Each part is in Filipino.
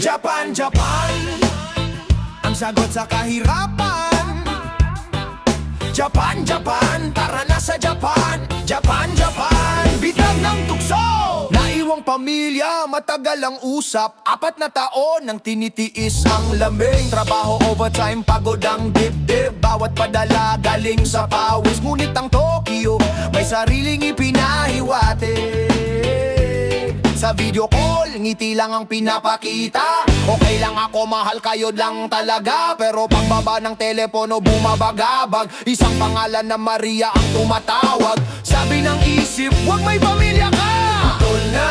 Japan, Japan, ang sagot sa kahirapan. Japan, Japan, tara na sa Japan. Japan, Japan, bitag ng tukso. Naiwang pamilya, matagal ang usap. 4 na taon nang tinitiis ang lamig. Trabaho, overtime, pagod ang dibdib. Bawat padala galing sa pawis. Ngunit ang Tokyo may sariling ipinahiwatig. Sa video call, ngiti lang ang pinapakita. Okay lang ako, mahal kayo lang talaga. Pero pagbaba ng telepono, bumabagabag. Isang pangalan na Maria ang tumatawag. Sabi ng isip, wag may pamilya ka. Tol na.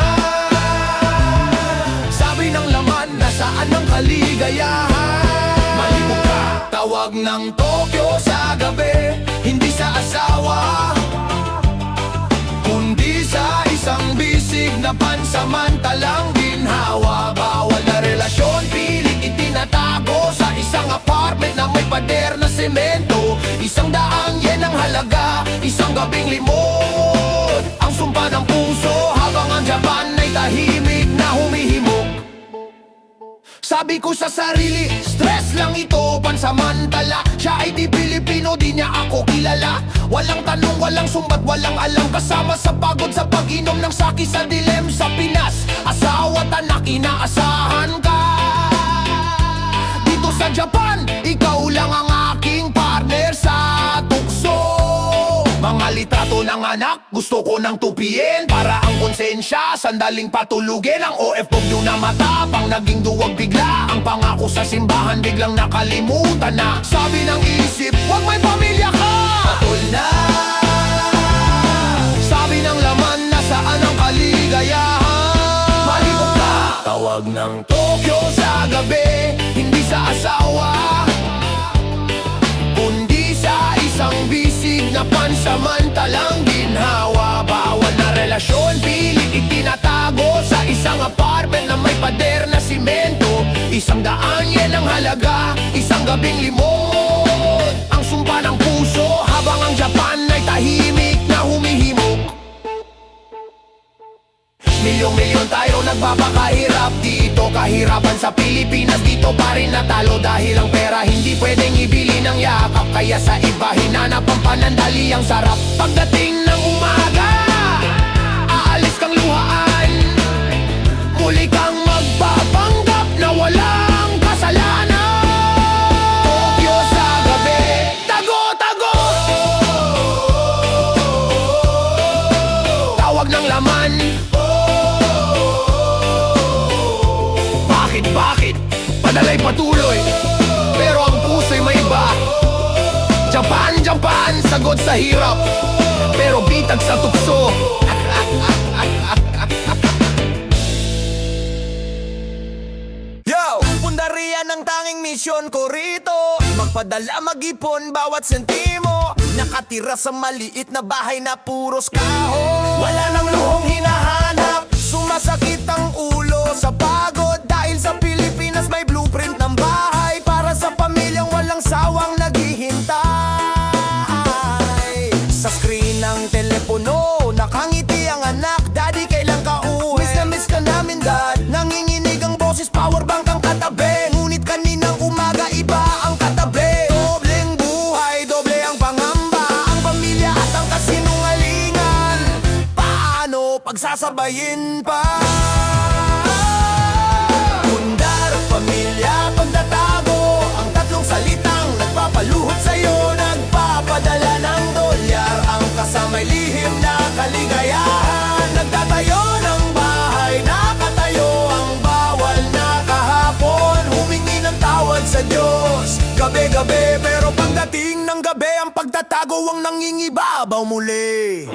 Sabi ng laman, nasaan ang kaligayahan? Malibog ka. Tawag ng Tokyo sa gabi, hindi sa asawa, kundi sa isang bisig na pansamantalang ginhawa. Bawal na relasyon, pilit itinatago sa isang apartment na may pader na semento. 100 yen ang halaga, isang gabing limot. Ang sumpa ng puso habang ang Japan ay tahimik na humihimok. Sabi ko sa sarili, stress lang ito, pansamantala. Siya ay di Pilipino, di niya ako kilala. Walang tanong, walang sumbat, walang alam. Kasama sa pagod sa pag-inom ng saki sa dilem sa Pinas. Asawa at anak, inaasahan ka. Dito sa Japan, ikaw lang ang aking partner sa tukso. Mga litrato ng anak, gusto ko nang tupiin. Para ang konsensya, sandaling patulugin. Ang OFW na matapang, naging duwag bigla. Ang pangako sa simbahan, biglang nakalimutan na. Sabi ng isip, wag may pamilya ka. Patol na. Sabi ng laman, nasaan ang kaligayahan? Malibog ka. Tawag ng Tokyo sa gabi, hindi sa asawa, kundi sa isang bisig na pansamantalang ginhawa. Bawal na relasyon, pilit itinatago sa isang apartment na may pader na simento. 100 yen ang halaga, isang gabing limot. Ang sumpa ng puso habang ang Japan ay tahimik na humihimok. Milyong-milyon tayo nagpapakahirap dito. Kahirapan sa Pilipinas, dito pa rin natalo. Dahil ang pera hindi pwedeng ibili ng yakap. Kaya sa iba hinanap ang panandali ang sarap. Pagdating ng umaga, aalis kang luhaan. Muli kang magpapanggap na walang kasalanan. Tokyo sa gabi, tago-tago. Tawag ng laman. Bakit? Padalay patuloy, pero ang puso'y may iba. Japan, Japan, sagot sa hirap, pero bitag sa tukso. Yo! Pundarian ang tanging misyon ko rito, magpadala, mag-ipon bawat sentimo. Nakatira sa maliit na bahay na puros kahoy. Wala nang luhong hinahanap, sumasakit ang ulo sa pagod. Dahil sa Pilipinas may blueprint ng bahay para sa pamilyang walang sawang naghihintay. Sa screen ng telepono, nakangiti ang anak. Daddy, kailan ka uwi? Miss ka namin, dad. Nanginginig ang boses, power bank ang katabi. Ngunit kaninang umaga, iba ang katabi. Dobleng buhay, doble ang pangamba. Ang pamilya at ang kasinungalingan, paano pagsasabayin pa? Pundar, pamilya, pagtatago, ang tatlong salitang nagpapaluhot sa'yo. Nagpapadala ng dolyar, ang kasamay lihim na kaligayahan. Nagtatayo ng bahay, nakatayo ang bawal na kahapon. Humingi ng tawad sa Diyos, gabi-gabi. Pero pagdating ng gabi, ang pagtatago ang nangingibabaw muli.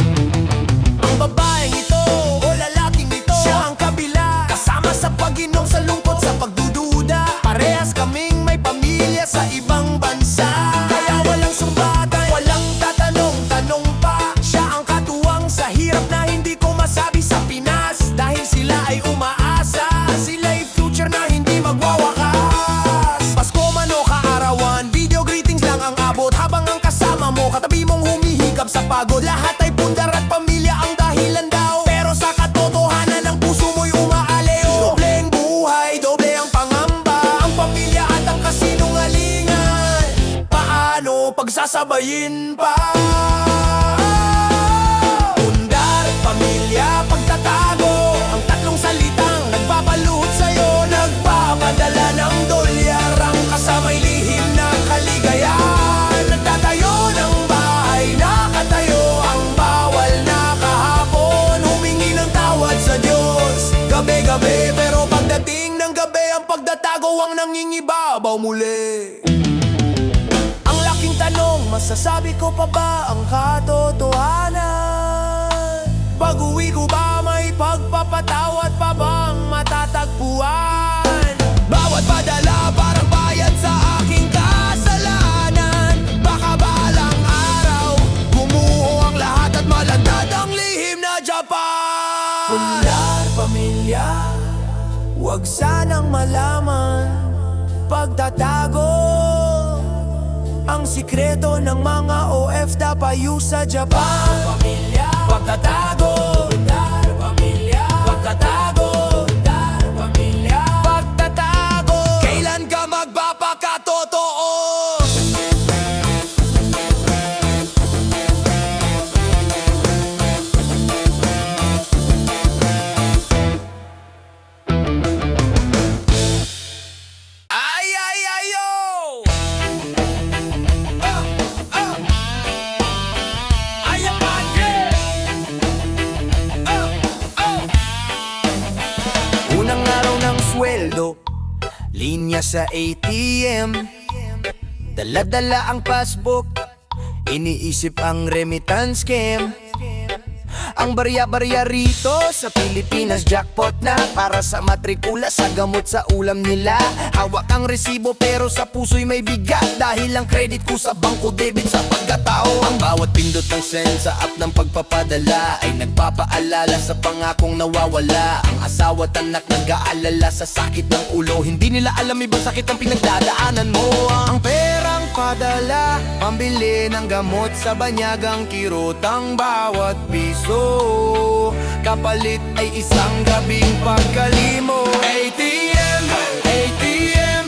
Ang babaeng ito o lalaking ito, siya ang kabila, kasama sa pag-inom, sa lungkot, sa pagdududa. Parehas kaming may pamilya sa ibang bansa. Kaya walang sumbatan, walang tatanong-tanong pa. Siya ang katuwang sa hirap na hindi ko masabi sa Pinas. Dahil sila ay umaasa, sila'y future na hindi magwawakas. Pasko man o kaarawan, video greetings lang ang abot. Habang ang kasama mo, katabi mong humihikap sa pagod. Lahat ay pundar at pamilya ang dahilan daw. Pero sa katotohanan, ang puso mo'y umaaleo. Dobleng buhay, sasabayin pa. Pundar, pamilya, pagtatago, ang tatlong salitang nagpapaluhod sa'yo, nagpapadala ng dolyar, ang kasamay lihim na kaligayahan. Nagtatayo ng bahay, nakatayo ang bawal na kahapon, humingi ng tawad sa Diyos gabi-gabi, pero pagdating ng gabi, ang pagtatago ang nangingibabaw muli. Ang laking tanong, masasabi ko pa ba ang katotohanan? Pag-uwi ko ba may pagpapatawad pa bang matatagpuan? Bawat padala parang bayad sa aking kasalanan, baka balang araw gumuho ang lahat at malantad ang lihim na Japan. Pundar, pamilya, huwag sanang malaman, pagtatago ang sikreto ng mga OFW sa Japan. Pamilya, pagtatago, pundar, pamilya, pagtatago, pundar, pamilya, pagtatago. Kailan ka magpapakatotoo? Ay, ay, ay, yo! Ay, ang bagay! Unang araw ng sweldo, linya sa ATM, dala-dala ang passbook, iniisip ang remittance scam. Ang barya-barya rito sa Pilipinas, jackpot na para sa matrikula, sa gamot, sa ulam nila. Hawak ang resibo pero sa puso'y may bigat, dahil ang credit ko sa bangko debit sa pagkatao. Ang bawat pindot ng send sa app ng pagpapadala ay nagpapaalala sa pangakong nawawala. Ang asawa't anak nag-aalala sa sakit ng ulo, hindi nila alam ibang sakit ang pinagdadaanan mo. Ang perang padala, pambili ng gamot sa banyagang kirot, ang bawat piso kapalit ay isang gabing pagkalimo. ATM, ATM,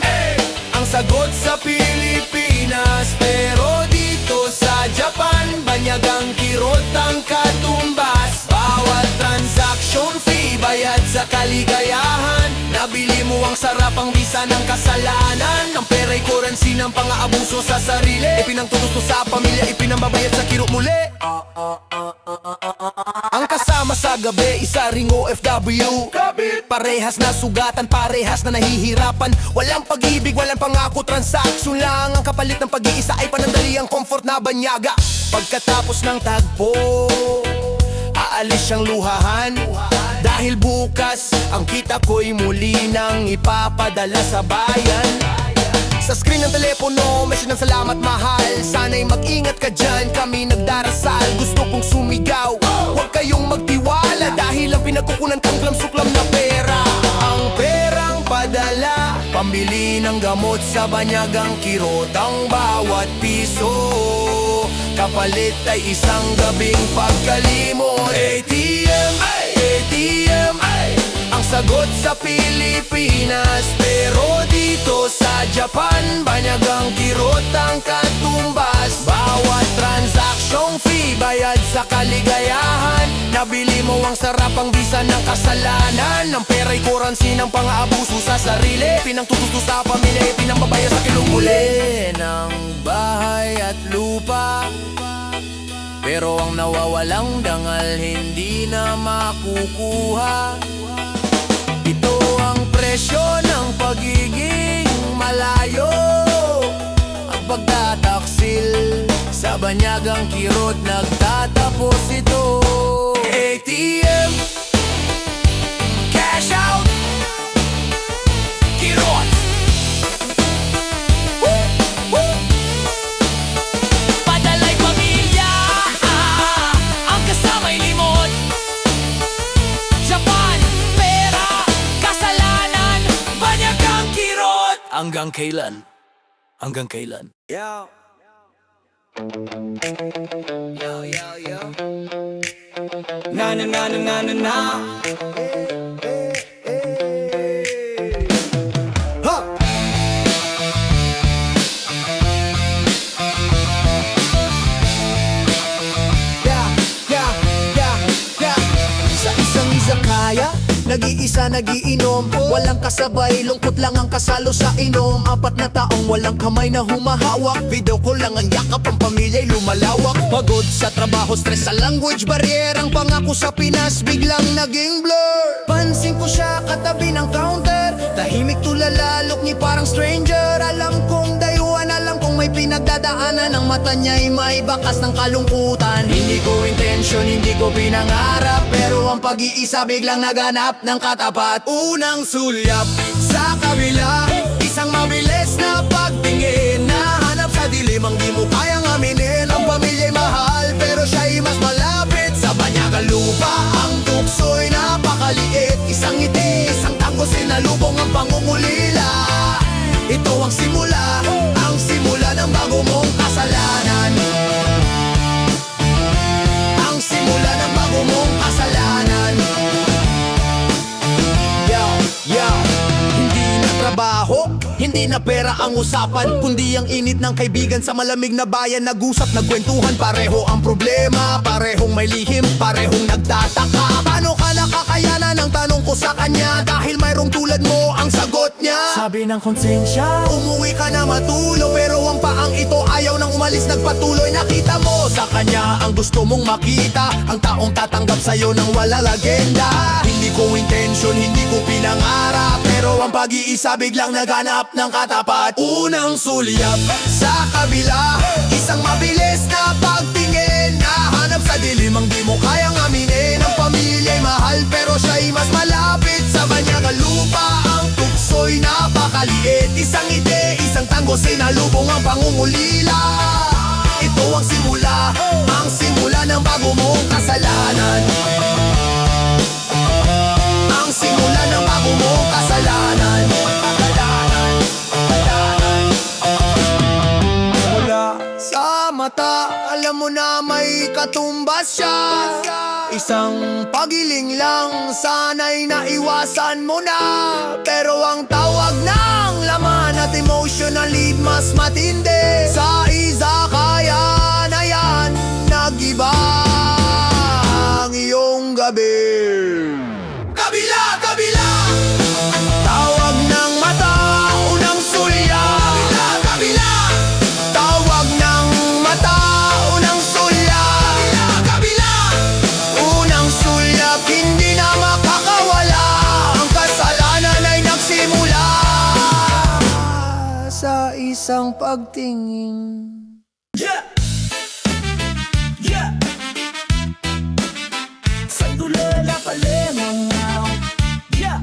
ang sagot sa Pilipinas, pero dito sa Japan, banyagang kirot ang katumbas. Bawat transaction fee, bayad sa kaligayahan. Nabili mo ang sarap, ang visa ng kasalanan. Ang pera'y currency ng pang-aabuso sa sarili, ipinangtutos sa pamilya, ipinambabayad sa kirot muli. Ang kasama sa gabi, isa ring OFW, parehas na sugatan, parehas na nahihirapan. Walang pag-ibig, walang pangako, transaksyon lang. Ang kapalit ng pag-iisa ay panandali ang comfort na banyaga. Pagkatapos ng tagpo, aalis siyang luhahan, dahil bukas ang kita ko'y muli nang ipapadala sa bayan. Sa screen ng telepono, message ng salamat mahal, sana'y mag-ingat ka dyan, kami nagdarasal. Gusto kong sumigaw, huwag kayong magtiwala, dahil ang pinagkukunan kang suklam na pera. Ang perang padala, pambili ng gamot sa banyagang kirot, ang bawat piso kapalit ay isang gabing pagkalimot. ATM, ATM, ang sagot sa Pilipinas, pero dito sa Japan, banyagang kirot ang katumbas. Bawat transaction fee, bayad sa kaligayahan. Nabili mo ang sarap, ang visa ng kasalanan. Ang pera'y currency ng pang-aabuso sa sarili, pinangtutusto sa pamilya, pinambabaya sa kilong muli ng bahay at lupa, pero ang nawawalang dangal hindi na makukuha. Ito ang presyo ng pagiging malayo, ang pagtataksil sa banyagang kirot, nagtatapos ito. ATM, cash out, kirot. Padalay pamilya, ang kasamay limot. Japan, pera, kasalanan, banyagang kirot. Hanggang kailan? Hanggang kailan? Yo. Yo, yo, yo. Na na na na na na na. Ha! sila nagiinom. Walang kasabay, lungkot lang ang kasalo sa inom. 4 na taong walang kamay na humahawak. Video ko lang ang yakap, ang pamilya'y lumalawak. Pagod sa trabaho, stress sa language barrier. Ang pangako sa Pinas biglang naging blur. Pansin ko siya katabi ng counter, tahimik tulalalok ni parang stranger. Alam kong dayuhan, alam kong may pinagdadaanan. Ang mata niya'y may bakas ng kalungkutan. Hindi ko intention, hindi ko pinangarap, pero ang pag-iisa biglang naganap ng katapat. Unang sulyap sa kabila, isang mabilis na pagtingin. Nahanap sa dilim ang di mo kayang aminin. Ang pamilya'y mahal, pero siya'y mas malapit sa banyaga lupa. Ang tukso'y napakaliit, isang ngiti, isang tango, sinalubong ang pangungulila. Ito ang simula ng bago mong kasalanan. Ang simula ng bago mong kasalanan. Hindi na trabaho, hindi na pera ang usapan, kundi ang init ng kaibigan sa malamig na bayan. Nag-usap, nagkwentuhan, pareho ang problema, parehong may lihim, parehong nagtataka. Paano ka nakakayanan ang tanong ko sa kanya, dahil mayroong tulad mo ang sagot niya. Sabi ng konsensya, umuwi ka na matulog, pero ang paang ito ayaw nang umalis, nagpatuloy. Nakita mo sa kanya ang gusto mong makita, ang taong tatanggap sa'yo ng wala lagenda. Hindi ko intention, hindi ko pinangarap, pero ang pag-iisa biglang naganap ng katapat. Unang sulyap sa kabila, isang mabilis na pagtingin. Nahanap sa dilim ang di mo kayang aminin. Ang pamilya'y mahal, pero siya'y mas malapit sa banyaga lupa. Ang tukso'y napakaliit, isang ngiti, isang tango, sinalubong ang pangungulila. Ito ang simula ng bago mong kasalanan. Ang simula ng bago mong kasalanan. Mula sa mata, alam mo na may katumbas siya. Isang pagiling lang, sana'y naiwasan mo na. Pero ang tawag ng laman at emotionally mas matindi. Sa izakaya na yan, nag-iba ang iyong gabi. Kabila, kabila! Tawag ng mata, unang sulyap. Kabila, kabila! Tawag ng mata, unang sulyap. Kabila, kabila! Unang sulyap, hindi na makakawala. Ang kasalanan ay nagsimula sa isang pagtingin. Yeah! Yeah! Sa tulala palengaw. Yeah!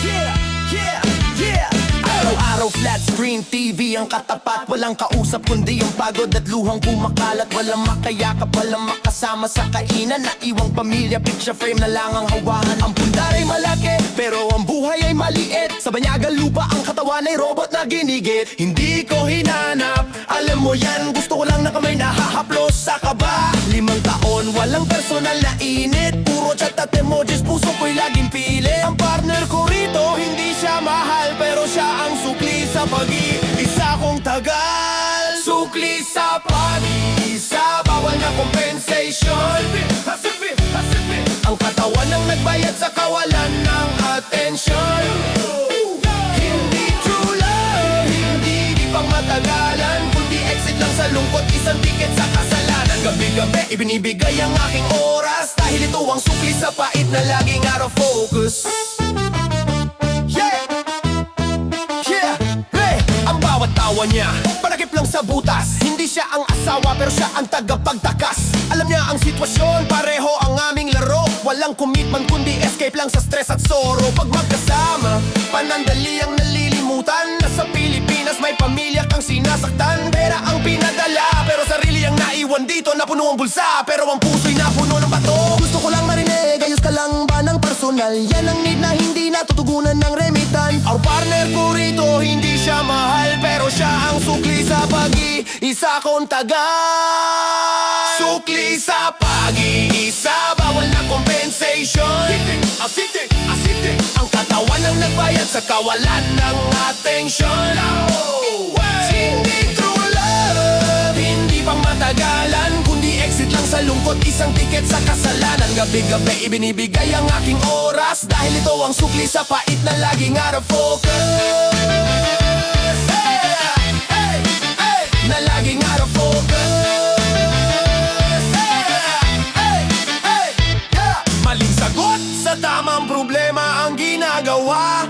Yeah! Yeah! Yeah! Araw-araw flat screen TV ang katapat. Walang kausap kundi yung pagod at luhang kumakalat. Walang makayakap, walang makasama sa kainan. Naiwang pamilya, picture frame na lang ang hawahan. Ang pundar ay malaki, pero ang buhay ay maliit. Sa banyaga lupa ang katawan ay robot na ginigit. Hindi ko hinanap, alam mo yan. Gusto ko lang na kamay nahahaplos sa kaba. 5 taon, walang personal na init. Puro chat at emojis, puso ko'y laging pili. Ang partner ko rito, hindi siya mahal, pero siya ang sukli sa pag-iisa kong tagal. Sukli sa pag-iisa, bawal na compensation. Ang katawan ang nagbayad sa kawalan ng atensyon. Hindi true love, hindi di pang matagalan, kundi exit lang sa lungkot, isang ticket sa kasalanan. Gabi-gabi ibinibigay ang aking oras, dahil ito ang sukli sa pait na laging out of focus. Yeah! Yeah! Hey! Ang bawat tawa niya, panakip lang sa butas. Hindi siya ang asawa, pero siya ang tagapagtakas. Alam niya ang sitwasyon, pareho ang aming laro. Walang commitment kundi escape lang sa stress at sorrow. Pag magkasama, panandali ang nalilimutan. Nasa Pilipinas may pamilya kang sinasaktan. Pera ang pinadala, pero sarili ang naiwan dito. Napuno ang bulsa, pero ang puso'y napuno ng bato. Gusto ko lang marinig, ayos ka lang ba ng personal? Yan ang need na hindi natutugunan ng remitan. Our partner ko rito, hindi siya mahal, pero siya ang sukli sa pag-iisa kong tagal. Sukli sa pag-iisa, bawal na compensation. Ang katawan ang nagbayad sa kawalan ng atensyon. Hindi true love, hindi pang matagalan, kundi exit lang sa lungkot, lungkot, isang tiket sa kasalanan. Gabi-gabi ibinibigay ang aking oras, dahil ito ang sukli sa pait na laging out of focus. Hey, hey, hey, na laging out of focus. Hey, hey, hey, yeah. Maling sagot sa tamang problema ang ginagawa.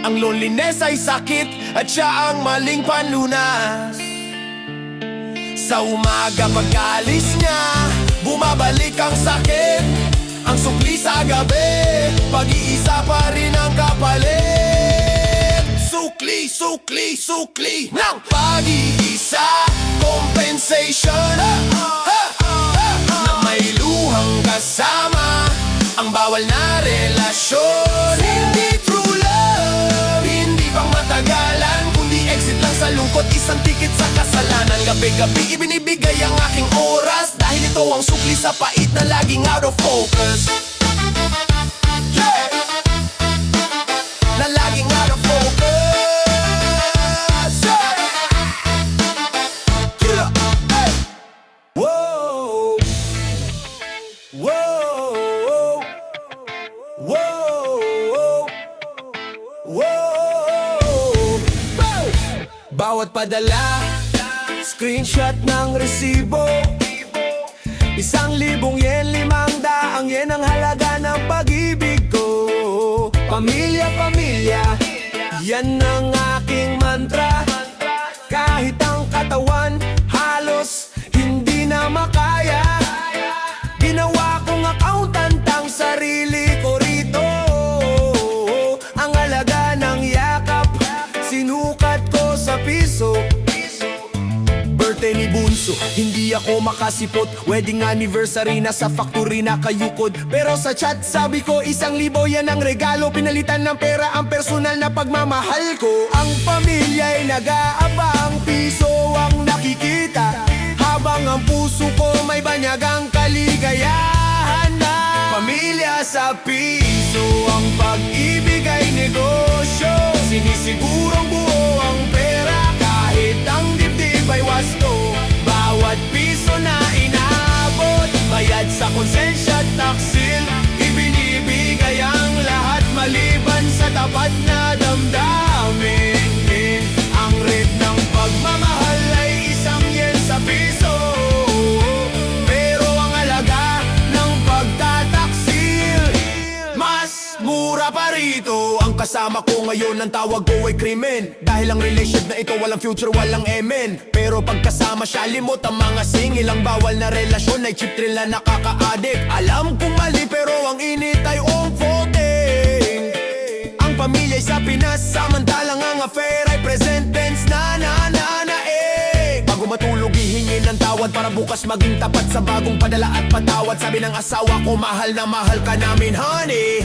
Ang loneliness ay sakit at siya ang maling panlunas. Sa umaga pag-alis niya, bumabalik ang sakit. Ang sukli sa gabi, pag-iisa pa rin ang kapalit. Sukli, sukli, sukli ng pag-iisa. Compensation na may luhang kasama. Ang bawal na relasyon, hindi true love, hindi pang matagalan, kundi exit lang sa lungkot, isang tiket sa kasalanan. Gabi-gabi ibinibigay ang aking oras, dahil ito ang sukli sa pait na laging out of focus. Yeah! Na laging out of focus. Yeah! Yeah! Hey! Whoa! Whoa! Whoa! Whoa! Bawat padala, screenshot ng resibo, 1,000 yen, 500 yen ang halaga ng pag-ibig ko. Pamilya, pamilya, yan ang aking mantra. Kahit ang katawan halos hindi na makaya, ginawa kong accountant ang sarili ko rito. Ang halaga ng yakap, sinukat ko sa piso. Birthday ni Bunso, hindi ako makasipot. Wedding anniversary na sa factory na kayukod. Pero sa chat sabi ko 1,000 yan ang regalo. Pinalitan ng pera ang personal na pagmamahal ko. Ang pamilya'y nag-aabang, piso ang nakikita, habang ang puso ko may banyagang kaligayahan na. Pamilya sa piso, ang pag-ibig ay negosyo. Sinisigurong buo ang pera, kahit ang dibdib ay wasto. Bawat piso na inabot, bayad sa konsensya at taksil. Ibinibigay ang lahat maliban sa tapat na damdamin. Ang rate ng pagmamahal ay 1,000 yen sa piso, pero ang halaga ng pagtataksil mas mura pa rito. Ang kasama ko ngayon, ang tawag ko ay krimen, dahil ang relationship na ito walang future, walang emen. Pero pagkasama siya, limot ang mga singil. Ang bawal na relasyon ay chip thrill na nakaka-addict. Alam kong mali pero ang init ay unfolding. Ang pamilya ay sa Pinas, samantalang ang affair ay present tense na Bago matulog hihingi ng tawad, para bukas maging tapat sa bagong padala at patawad. Sabi ng asawa ko, mahal na mahal ka namin, honey.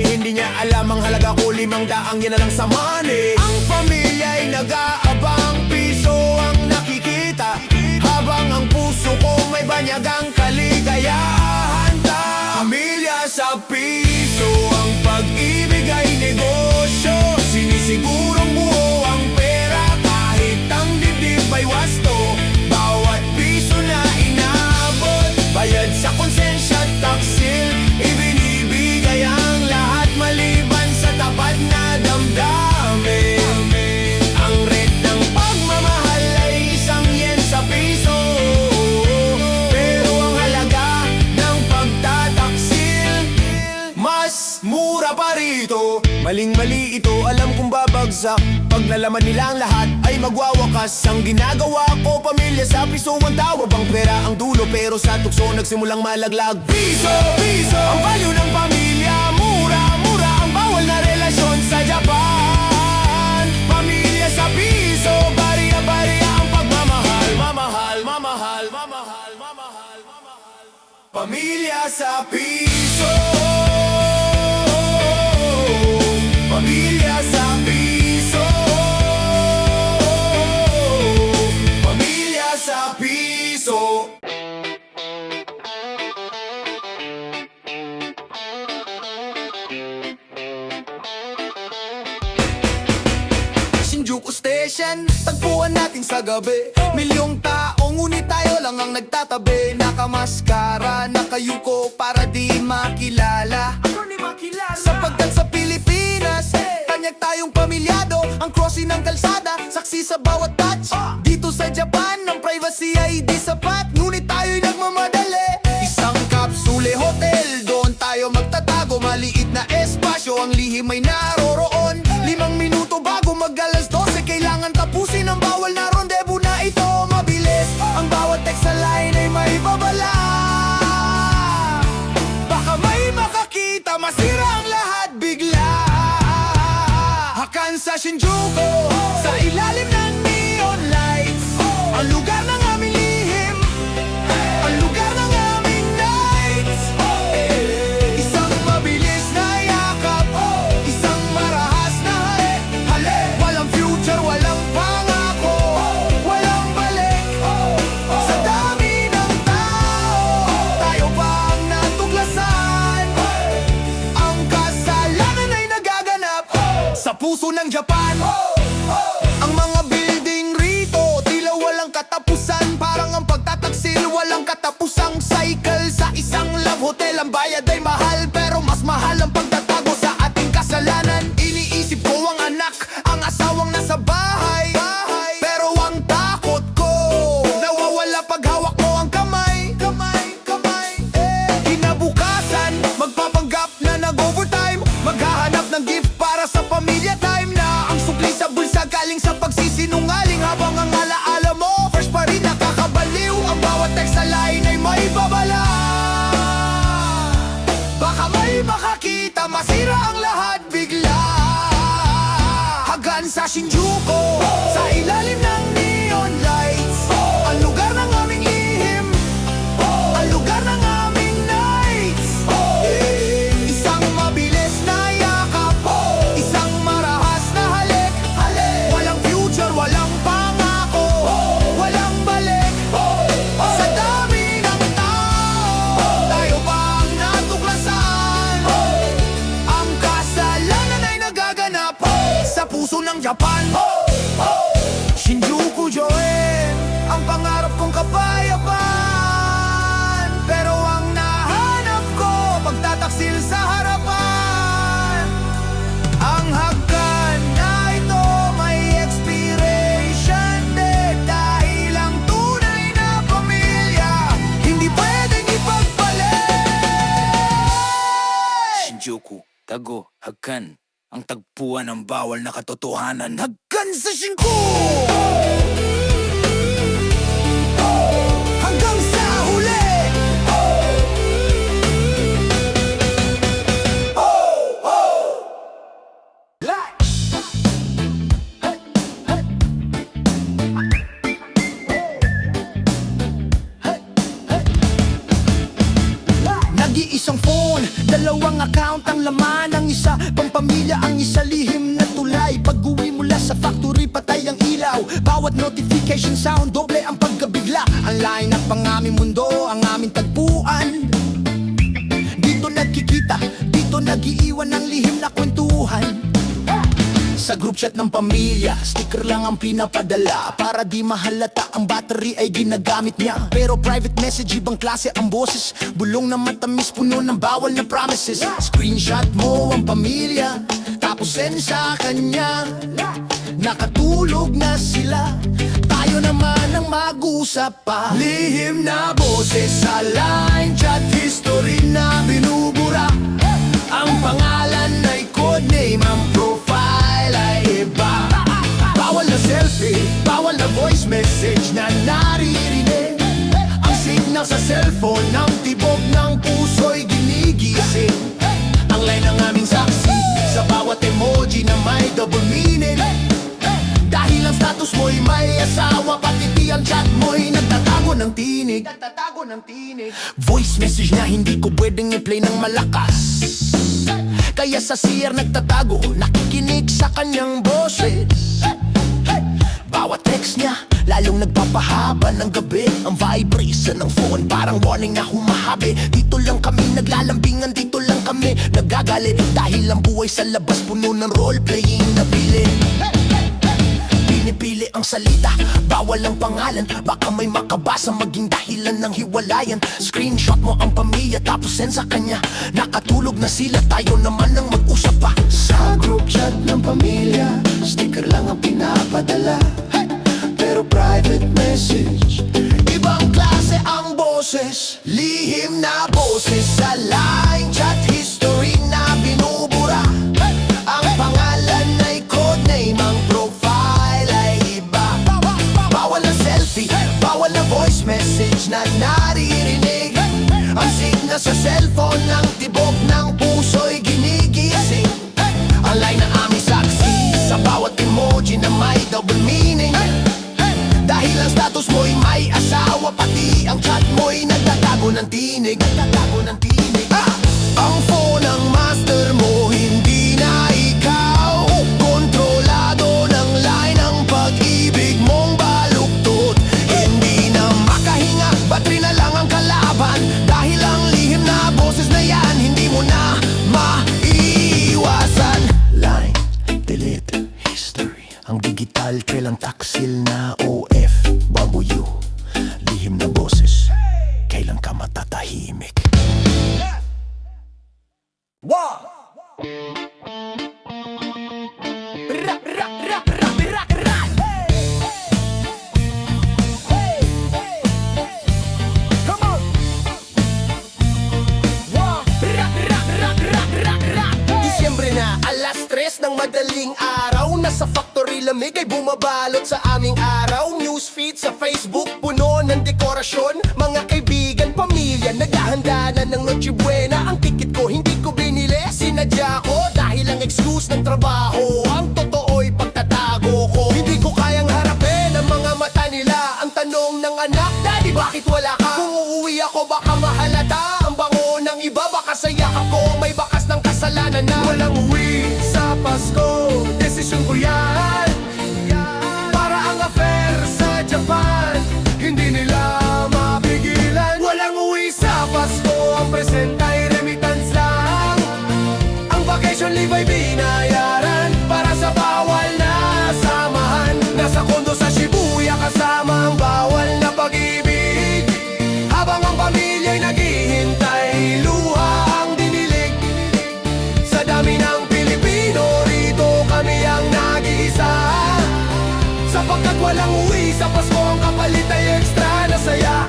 Hindi niya alam ang halaga ko, 500 yan na lang sa money. Ang pamilya ay nag-aabang, piso ang nakikita, habang ang puso ko may banyagang kaligayahan. Pamilya sa piso, ang pag-ibig ay negosyo. Sinisigurong buo ang pera, kahit ang dibdib ay wasto. Bawat piso na inabot, bayad sa konsensya at taksil. Ibinibigay ang lahat maliban sa tapat na damdamin. Ang rate ng pagmamahal ay 1,000 yen sa piso, pero ang halaga ng pagtataksil mas mura pa rito. Maling-mali ito, alam kong babagsak. Pag nalaman nila ang lahat ay magwawakas. Ang ginagawa ko, pamilya sa piso ang tawag. Ang pera ang dulo, pero sa tukso nagsimulang malaglag. Piso, piso, ang value ng pamilya. Mura, mura ang bawal na relasyon sa Japan. Pamilya sa piso, bariya, bariya ang pagmamahal. Mamahal, mamahal, mamahal, mamahal, mamahal. Pamilya sa piso. Pamilya sa piso. Pamilya sa piso. Shinjuku Station, tagpuan natin sa gabi. Milyong tao, ngunit tayo lang ang nagtatabi. Nakamaskara, nakayuko para di makilala. Sapagkat sa Pilipinas, tanyag tayong pamilyado. Ang crossing ng kalsada, saksi sa bawat touch. Dito sa Japan, ang privacy ay di sapat. Ngunit tayo'y nagmamadali. Isang kapsule hotel, doon tayo magtatago. Maliit na espasyo, ang lihim ay naroroon. 5 minuto bago mag-alas 12, kailangan tapusin ang bawal na rendezvous na ito. Mabilis, ang bawat text sa line ay may babala. Baka may makakita, masira ang lahat bigla. Hakan sa Shinjuku, sa ilalim ng neon lights. Ang lugar ng aming lihim, ang lugar ng aming nights. Isang mabilis na yakap, isang marahas na halik. Walang future, walang pangako, walang balik. Sa dami ng tao, tayo pa ang natuklasan. Ang kasalanan ay nagaganap sa puso ng Japan. Ang mga building rito, tila walang katapusan. Parang ang pagtataksil, walang katapusang cycle. Sa isang love hotel, ang bayad ay mahal, pero mas mahal ang pagtatago sa ating kasalanan. Iniisip ko ang anak, ang asawang nasa bahay. Pero ang takot ko, nawawala pag hawak mo ang kamay. Kinabukasan, magpapanggap na nag-overtime. Maghahanap ng gift para sa pamilya time. Na ang sukli sa bulsa galing sa pagsisinungaling. Habang ang alaala mo, fresh pa rin nakakabaliw. Ang bawat text sa line ay may babala. Baka may makakita, masira ang lahat bigla. Hagan sa Shinjuku, sa ilalim ng neon lights. Ang lugar ng aming lihim, ang lugar ng aming nights. Isang mabilis na yakap, isang marahas na halik. Walang future, walang pangako, walang balik. Sa dami ng tao, tayo pa ang natuklasan. Ang kasalanan ay nagaganap sa puso ng Japan. Shinjuku Joen, ang pangarap kong kapayapaan. Pero ang nahanap ko, pagtataksil sa harapan. Ang hagkan na ito may expiration date. Dahil ang tunay na pamilya hindi pwedeng ipagpalit. Shinjuku, Tago, Hagkan, ang tagpuan ng bawal na katotohanan. Hagkan sa Shinjuku! Hanggang sa huli! Nag-iisang phone, dalawang account ang laman. Ang isa pampamilya, ang isa lihim na tulay. Pag-uwi mula sa factory, patay ang ilaw. Bawat notification sound, doble ang pagkabigla. Ang line-up ang aming mundo, ang aming tagpuan. Dito nagkikita, dito nag-iiwan ng lihim na kwentuhan. Sa group chat ng pamilya, sticker lang ang pinapadala. Para di mahalata, ang battery ay ginagamit niya. Pero private message, ibang klase ang boses. Bulong na matamis, puno ng bawal na promises. Screenshot mo ang pamilya, tapos send sa kanya. Nakatulog na sila, tayo naman ang mag-usap pa. Lihim na boses sa line chat, history na binubura. Ang pangalan ay codename, ang profile ay iba. Bawal na selfie, bawal na voice message na naririnig. Ang signal sa cellphone, ang tibok ng puso'y ginigising. Ang line ng aming saksi, sa bawat emoji na may double meaning. Dahil ang status mo'y may asawa, pati di ang chat mo'y nagtatago ng tinig. Voice message na hindi ko pwedeng i-play ng malakas. Kaya sa CR nagtatago, nakikinig sa kanyang boses. Bawat text niya, lalong nagpapahaba ng gabi. Ang vibration ng phone, parang warning na humahabi. Dito lang kami naglalambingan, dito lang kami nagagalit. Dahil ang buhay sa labas puno ng role-playing na pilit. ang salita, bawal ang pangalan. Baka may makabasa maging dahilan ng hiwalayan. Screenshot mo ang pamilya tapos send sa kanya. Nakatulog na sila, tayo naman ang mag-usap pa. Sa group chat ng pamilya, sticker lang ang pinapadala, pero private message, ibang klase ang boses. Lihim na boses sa line chat history na binubura. Ang pangalan ay codename, ang profile ay iba. Bawal na selfie, bawal na voice message na naririnig. Ang signa sa cellphone ng tibok ng puso'y ginigising. Ang line na aming saksi sa bawat emoji na may double meaning. Dahil ang status mo'y may asawa, pati ang chat mo'y nagtatago ng tinig. Ang phone ng master mo, hindi na ikaw. Kontrolado ng line ang pag-ibig mong baluktot. Hindi na makahinga, battery na lang ang kalaban. Dahil ang lihim na boses na yan, hindi mo na maiiwasan. Line, delete, history. Ang digital kailang taksil na OFW. Lihim na boses, kailan ka matatahimik? Wow! Rock, rock, rock, rock, rock, rock. Hey, hey, hey. Come on. Wow. Rock, rock, rock, rock, rock, rock. Disyembre na, alas 3 ng madaling araw. Nasa factory lamig ay bumabalot sa aming araw. Newsfeed sa Facebook, puno ng dekorasyon. Mga kaibigan, pamilya, naghahanda na ng Noche Buena. Ang ticket ko, hindi ko binili, sinadya ko. Dahil ang excuse ng trabaho, ang totoo'y pagtatago ko. Hindi ko kayang harapin ang mga mata nila. Ang tanong ng anak, Daddy, bakit wala ka? Kung uuwi ako, baka mahalata ang bango ng iba. Baka sa yakap ko, may bakas ng kasalanan na walang uwi sa Pasko. Desisyon ko yan. Para ang affair sa Japan, hindi nila mapigilan. Walang uwi sa Pasko, ang present ay remittance lang. Ang vacation leave ay binayaran para sa bawal na samahan. Nasa kondo sa Shibuya kasama ang bawal na pag-ibig. Habang ang pamilya'y naghihintay, luha ang dinilig. Sa dami ng Pilipino, rito kami ang nag-iisa. Sapagkat walang uwi sa Pasko, ang kapalit ay extra na saya.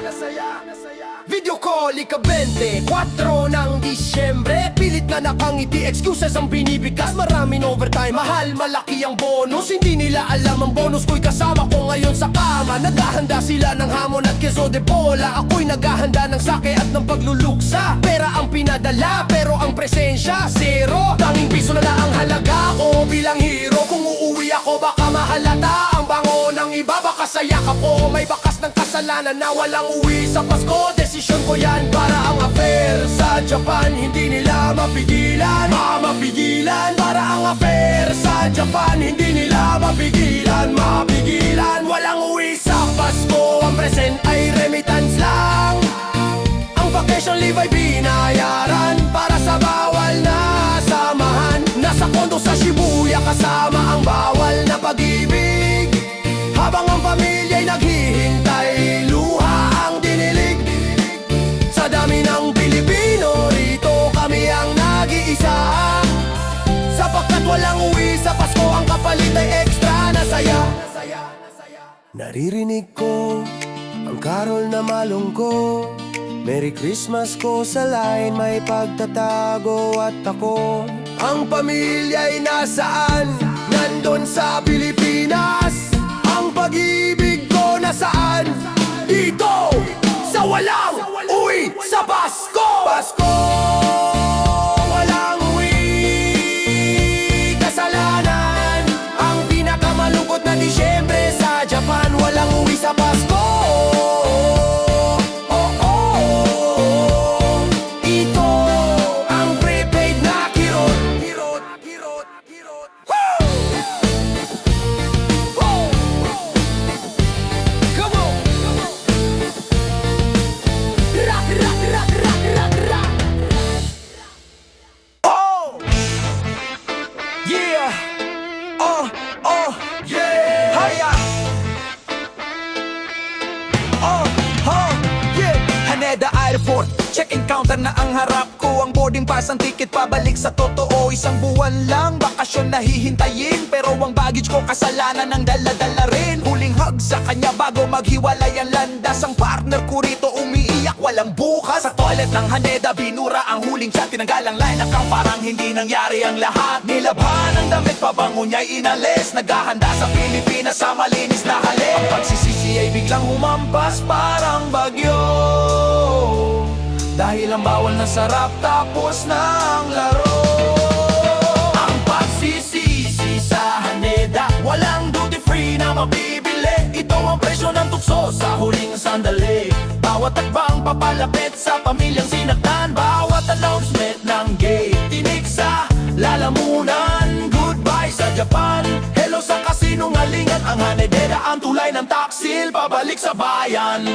Video call, ika-20, 4 ng Disyembre. Pilit na nakangiti, excuses ang binibigkas. Maraming overtime, mahal, malaki ang bonus. Hindi nila alam ang bonus ko'y kasama ko ngayon sa kama. Naghahanda sila ng hamon at queso de bola. Ako'y naghahanda ng sake at ng pagluluksa. Pera ang pinadala, pero ang presensya, zero. Tanging piso na lang ang halaga ko bilang hero. Kung uuwi ako, baka mahalata ang bango ng iba. Baka sa yakap ko, may bakas ng kasalanan na walang uwi sa Pasko. Desisyon ko yan para ang affair sa Japan, hindi nila mapigilan. Mapigilan para ang affair sa Japan, hindi nila mapigilan. Mapigilan, walang uwi sa Pasko, ang present ay remittance lang. Ang vacation leave ay binayaran para sa bawal na samahan. Nasa kondo sa Shibuya kasama ang bawal na pag-ibig. Habang ang pamilya'y naghihintay, luha ang dinilig. Sa dami ng Pilipino, rito kami ang nag-iisa. Sapagkat walang uwi sa Pasko, ang kapalit ay extra na saya. Naririnig ko ang karol na malungkot. Merry Christmas ko sa line, may pagtatago at ako. Ang pamilya'y nasaan? Nandun sa Pilipinas. Ang pag-ibig ko nasaan? Dito sa walang uwi sa Pasko. Pasko, walang uwi, kasalanan. Ang pinakamalungkot na Disyembre sa Japan, walang uwi sa Pasko. Ito ang prepaid na kirot. Woo! Come on! Rock, rock, rock, rock, rock, rock. airport. Check-in counter na ang harap ko. Ang boarding pass, ang ticket pabalik sa totoo. Isang buwan lang, bakasyon na hihintayin. Pero ang baggage ko kasalanan ng dala-dala rin. Huling hug sa kanya bago maghiwalay ang landas. Ang partner ko rito umiiyak, walang bukas. Sa toilet ng Haneda, binura ang huling chat. Tinanggal ang line account, parang hindi nangyari ang lahat. Nilabhan ang damit, pabango niya'y inalis. Naghahanda sa Pilipinas sa malinis na halik. Ang pagsisisi ay biglang humampas parang bagyo. Dahil ang bawal na sarap tapos na ang laro. Ang pagsisisi sa Haneda, walang duty free na mabibili. Ito ang presyo ng tukso sa huling sandali. Bawat takbang papalapit sa pamilyang sinaktan. Bawat announcement ng gate, tinig sa lalamunan. Goodbye sa Japan, hello sa kasinungalingan. Ang Haneda ang tulay ng taksil, pabalik sa bayan.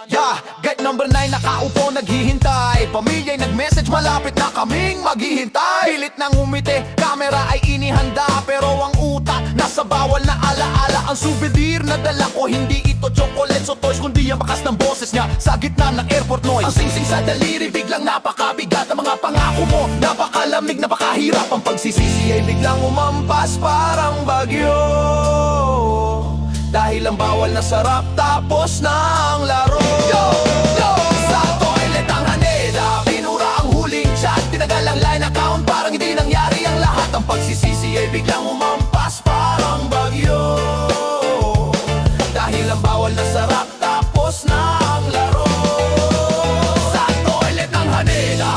Yeah, gate number 9 nakaupo naghihintay. Pamilya'y nag-message, malapit na kaming maghihintay. Pilit nang umiti, camera ay inihanda. Pero ang utak, nasa bawal na alaala. Ang souvenir na dala ko, hindi ito chocolates o toys, kundi ang bakas ng boses niya sa gitna ng airport noise. Ang singsing sa daliri, biglang napakabigat. Ang mga pangako mo, napakalamig, napakahirap. Ang pagsisisi ay biglang umampas parang bagyo. Dahil ang bawal na sarap tapos na ang laro. Sa toilet ang Haneda, binura ang huling chat. Tinagal ang line account, parang hindi nangyari ang lahat. Ang pagsisisi ay biglang umampas parang bagyo. Dahil ang bawal na sarap tapos na ang laro. Sa toilet ng Haneda.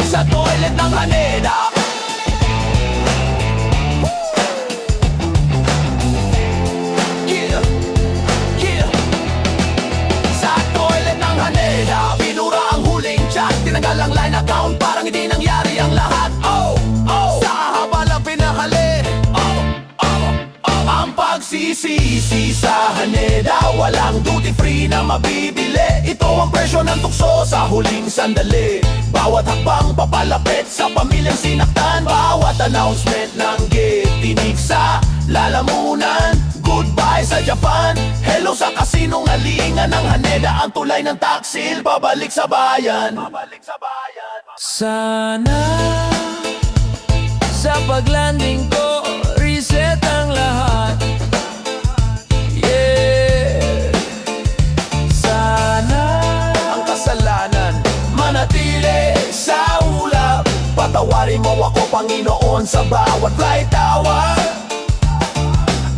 Sa toilet ng Haneda. Yeah, yeah. Sa toilet ng Haneda, binura ang huling chat. Tinanggal ang line account, parang hindi nangyari ang lahat. Oh, oh. Sa haba lang pinahali. Oh, oh, oh. Ang pagsisisi sa Haneda, walang duty free na mabibili. Ito ang presyo ng tukso sa huling sandali. Bawat hakbang papalapit sa pamilyang sinaktan. Bawat announcement ng gate, tinig sa lalamunan. Goodbye sa Japan, hello sa kasinungalingan. Ang Haneda ang tulay ng taksil, pabalik sa bayan. Sana sa paglanding ko, reset ang lahat. Yeah. Sana Ang kasalanan, manatili sa ulap. Patawarin mo ako, Panginoon, sa bawat flight hour.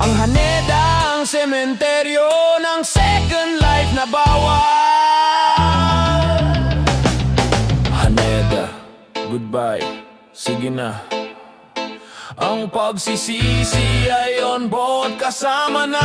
ang Haneda ang sementeryo ng second life na bawal. Haneda, goodbye, sige na. Ang pagsisisi ay on board, kasama na.